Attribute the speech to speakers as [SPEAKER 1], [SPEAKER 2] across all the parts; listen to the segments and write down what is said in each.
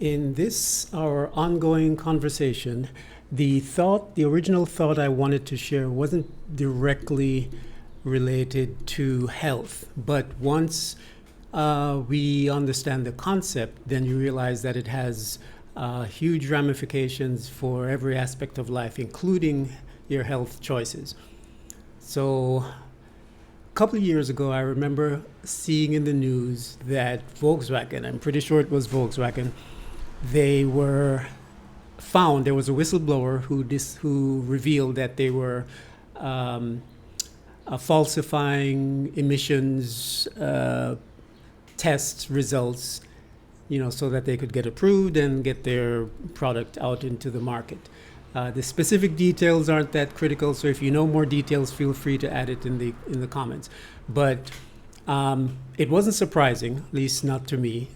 [SPEAKER 1] In this, our ongoing conversation, the original thought I wanted to share wasn't directly related to health, but once we understand the concept, then you realize that it has huge ramifications for every aspect of life, including your health choices. So, a couple of years ago, I remember seeing in the news that Volkswagen, I'm pretty sure it was Volkswagen, they were found, there was a whistleblower who revealed that they were falsifying emissions test results, so that they could get approved and get their product out into the market. The specific details aren't that critical, so if you know more details, feel free to add it in the comments. But it wasn't surprising, at least not to me.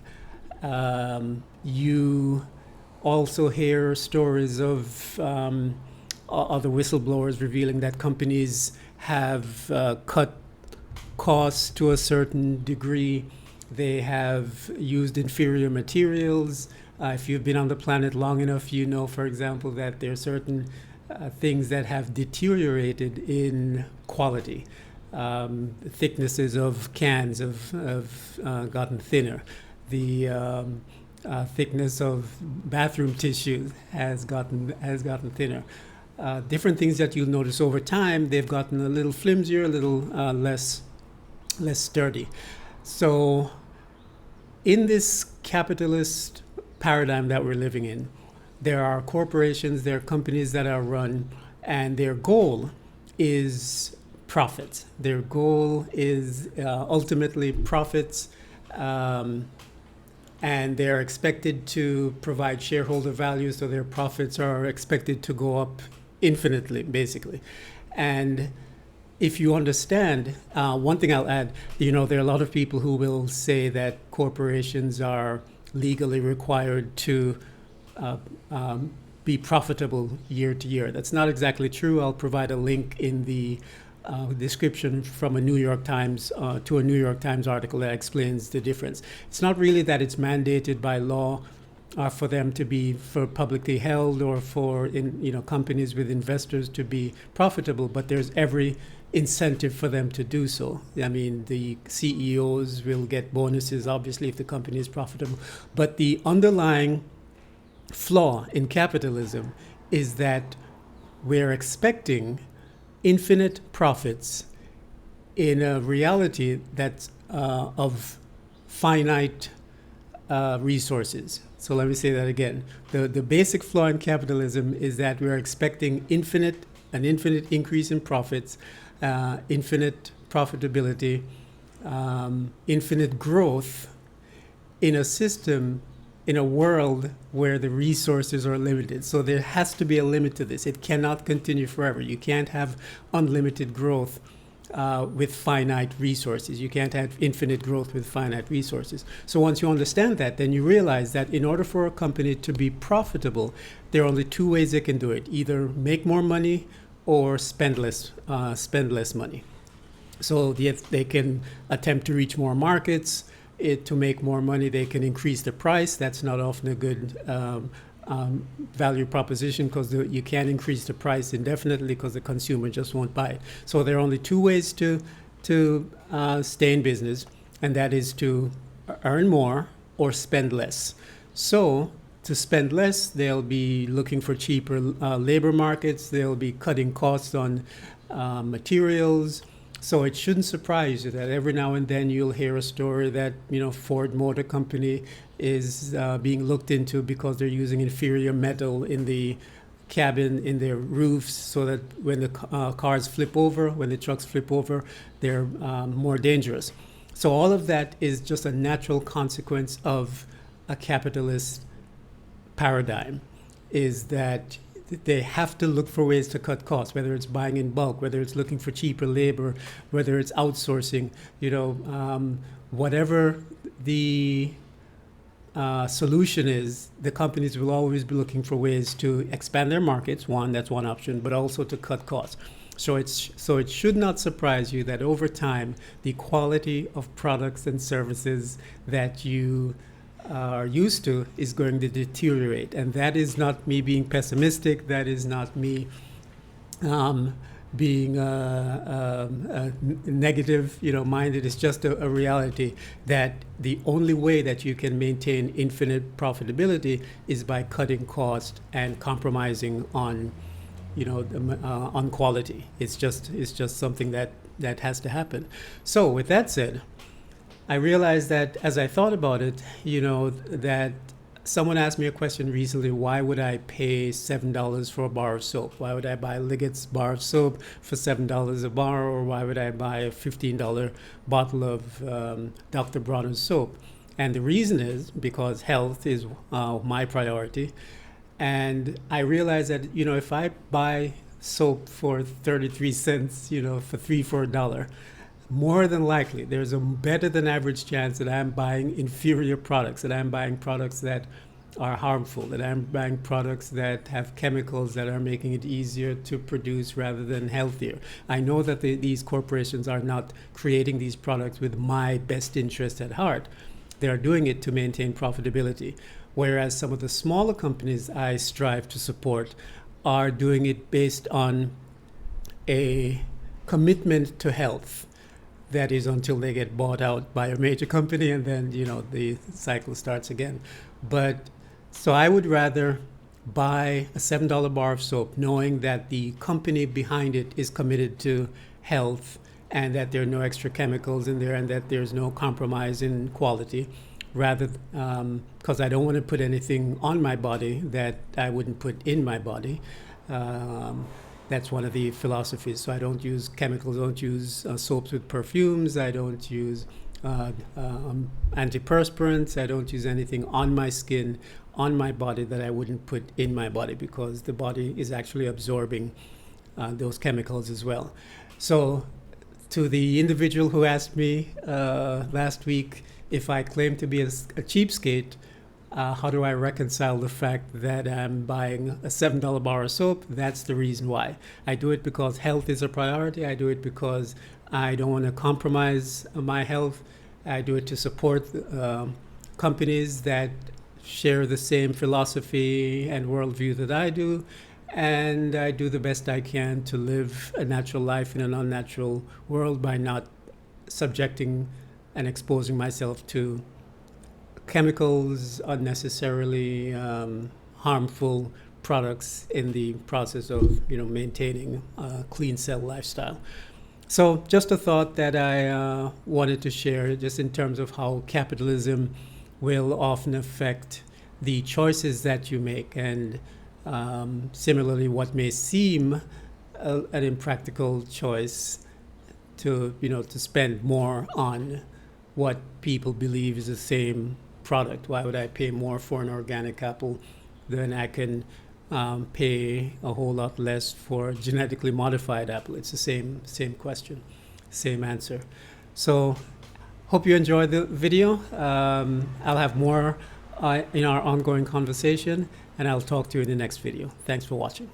[SPEAKER 1] You also hear stories of other whistleblowers revealing that companies have cut costs to a certain degree. They have used inferior materials. If you've been on the planet long enough, you know, for example, that there are certain things that have deteriorated in quality. Thicknesses of cans have gotten thinner. The thickness of bathroom tissue has gotten thinner. Different things that you'll notice over time, they've gotten a little flimsier, a little less sturdy. So in this capitalist paradigm that we're living in, there are corporations, there are companies that are run, and their goal is profits. Their goal is ultimately profits, and they're expected to provide shareholder value, so their profits are expected to go up infinitely, basically. And if you understand, one thing I'll add, there are a lot of people who will say that corporations are legally required to be profitable year to year. That's not exactly true. I'll provide a link in the description from a New York Times to a New York Times article that explains the difference. It's not really that it's mandated by law for them to be publicly held or for companies with investors to be profitable, but there's every incentive for them to do so. I mean, the CEOs will get bonuses, obviously, if the company is profitable. But the underlying flaw in capitalism is that we're expecting infinite profits in a reality that's of finite resources. So let me say that again. The basic flaw in capitalism is that we're expecting an infinite increase in profits, infinite profitability, infinite growth in a system, in a world where the resources are limited. So there has to be a limit to this. It cannot continue forever. You can't have unlimited growth with finite resources. You can't have infinite growth with finite resources. So once you understand that, then you realize that in order for a company to be profitable, there are only two ways they can do it: either make more money or spend less money. So they can attempt to reach more markets. To make more money, they can increase the price. That's not often a good value proposition, because you can't increase the price indefinitely because the consumer just won't buy it. So there are only two ways to stay in business, and that is to earn more or spend less. So to spend less, they'll be looking for cheaper labor markets. They'll be cutting costs on materials. So it shouldn't surprise you that every now and then you'll hear a story that Ford Motor Company is being looked into because they're using inferior metal in the cabin, in their roofs, so that when the cars flip over, when the trucks flip over, they're more dangerous. So all of that is just a natural consequence of a capitalist paradigm, is that they have to look for ways to cut costs, whether it's buying in bulk, whether it's looking for cheaper labor, whether it's outsourcing, whatever the solution is, the companies will always be looking for ways to expand their markets. That's one option, but also to cut costs. So it should not surprise you that over time, the quality of products and services that you are used to is going to deteriorate. And that is not me being pessimistic. That is not me being negative, minded. It's just a reality that the only way that you can maintain infinite profitability is by cutting cost and compromising on, on quality. It's just something that has to happen. So with that said, I realized that as I thought about it, that someone asked me a question recently: why would I pay $7 for a bar of soap? Why would I buy Liggett's bar of soap for $7 a bar? Or why would I buy a $15 bottle of Dr. Bronner's soap? And the reason is because health is my priority. And I realized that, if I buy soap for 33 cents, for $3 for $1, more than likely, there's a better than average chance that I'm buying inferior products, that I'm buying products that are harmful, that I'm buying products that have chemicals that are making it easier to produce rather than healthier. I know that these corporations are not creating these products with my best interest at heart. They're doing it to maintain profitability. Whereas some of the smaller companies I strive to support are doing it based on a commitment to health. That is until they get bought out by a major company, and then the cycle starts again. But so I would rather buy a $7 bar of soap knowing that the company behind it is committed to health and that there are no extra chemicals in there and that there's no compromise in quality, rather because I don't want to put anything on my body that I wouldn't put in my body. That's one of the philosophies. So I don't use chemicals, I don't use soaps with perfumes, I don't use antiperspirants, I don't use anything on my skin, on my body that I wouldn't put in my body, because the body is actually absorbing those chemicals as well. So to the individual who asked me last week if I claim to be a cheapskate, how do I reconcile the fact that I'm buying a $7 bar of soap? That's the reason why. I do it because health is a priority. I do it because I don't want to compromise my health. I do it to support companies that share the same philosophy and worldview that I do. And I do the best I can to live a natural life in an unnatural world by not subjecting and exposing myself to chemicals, unnecessarily harmful products in the process of maintaining a clean cell lifestyle. So just a thought that I wanted to share, just in terms of how capitalism will often affect the choices that you make, and similarly what may seem an impractical choice to spend more on what people believe is the same product. Why would I pay more for an organic apple than I can pay a whole lot less for a genetically modified apple? It's the same question, same answer. So hope you enjoyed the video. I'll have more in our ongoing conversation, and I'll talk to you in the next video. Thanks for watching.